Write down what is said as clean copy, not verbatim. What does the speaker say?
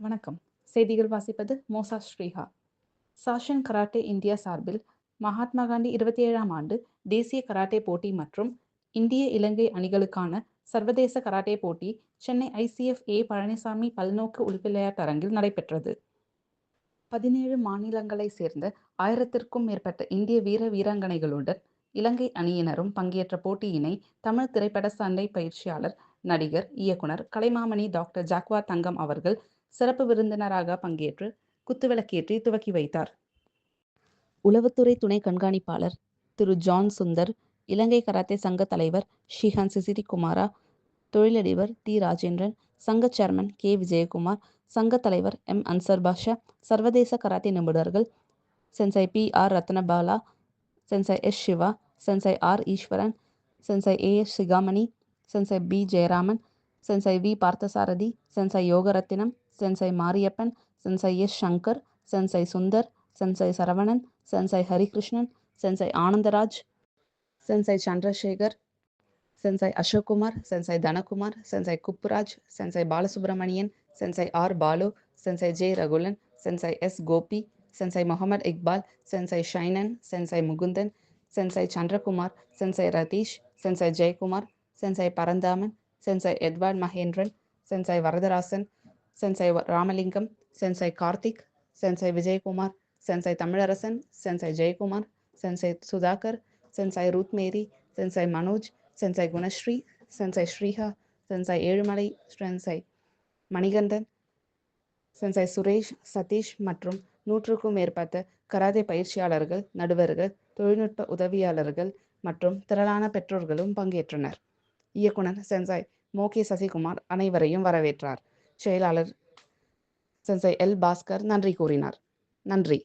வணக்கம். செய்திகள் வாசிப்பது மோசா ஸ்ரீஹா. சாஷன் கராட்டே இந்தியா சார்பில் மகாத்மா காந்தி 27ஆம் ஆண்டு தேசிய கராட்டே போட்டி மற்றும் இந்திய இலங்கை அணிகளுக்கான சர்வதேச கராட்டே போட்டி சென்னை ICF ஏ பழனிசாமி பல்நோக்கு உள்விளையாட்டரங்கில் நடைபெற்றது. 17 மாநிலங்களைச் சேர்ந்த 1000த்திற்கும் மேற்பட்ட இந்திய வீர வீராங்கனைகளுடன் இலங்கை அணியினரும் பங்கேற்ற போட்டியினை தமிழ் திரைப்பட சண்டை பயிற்சியாளர், நடிகர், இயக்குனர், கலைமாமணி டாக்டர் ஜாக்வா தங்கம் அவர்கள் சிறப்பு விருந்தினராக பங்கேற்று குத்துவிளக்கேற்றி துவக்கி வைத்தார். உளவுத்துறை துணை கண்காணிப்பாளர் திரு ஜான் சுந்தர், இலங்கை கராத்தே சங்க தலைவர் ஷிஹான் சிசிரிகுமாரா, தொழிலதிபர் டி ராஜேந்திரன், சங்க சேர்மன் கே விஜயகுமார், சங்க தலைவர் அன்சர் பாஷா, சர்வதேச கராத்தே நிபுணர்கள் சென்சை PR ரத்னபாலா, சென்சை சிவா, சென்சை ஈஸ்வரன், சென்சை சிகாமணி, சென்சை ஜெயராமன், சென்சை பார்த்தசாரதி, சென்சை யோகரத்தினம், சென்சை மாரியப்பன், சென்சை சங்கர், சென்சை சுந்தர், சென்சை சரவணன், சென்சை ஹரிகிருஷ்ணன், சென்சை ஆனந்தராஜ், சென்சை சந்திரசேகர், சென்சை அசோக்குமார், சென்சை தனகுமார், சென்சை குப்புராஜ், சென்சை பாலசுப்ரமணியன், சென்சை பாலு, சென்சை ரகுலன், சென்சை கோபி, சென்சை முகமது இக்பால், சென்சை ஷைனன், சென்சை முகுந்தன், சென்சை சந்திரகுமார், சென்சை ரதீஷ், சென்சை ஜெயக்குமார், சென்சை பரந்தாமன், சென்சை எட்வர்ட் மகேந்திரன், சென்சை வரதராசன், சென்சை ராமலிங்கம், சென்சை கார்த்திக், சென்சை விஜயகுமார், சென்சை தமிழரசன், சென்சை ஜெயக்குமார், சென்சை சுதாகர், சென்சை ரூத்மேரி, சென்சை மனோஜ், சென்சை குணஸ்ரீ, சென்சை ஸ்ரீஹா, சென்சை ஏழுமலை, சென்சை மணிகண்டன், சென்சை சுரேஷ், சதீஷ் மற்றும் 100க்கும் மேற்பட்ட கராத்தே பயிற்சியாளர்கள், நடுவர்கள், தொழில்நுட்ப உதவியாளர்கள் மற்றும் திரளான பெற்றோர்களும் பங்கேற்றனர். இயக்குனர் சென்சை மோகே சசிகுமார் அனைவரையும் வரவேற்றார். செயலாளர் சென்சை பாஸ்கர் நன்றி கூறினார். நன்றி.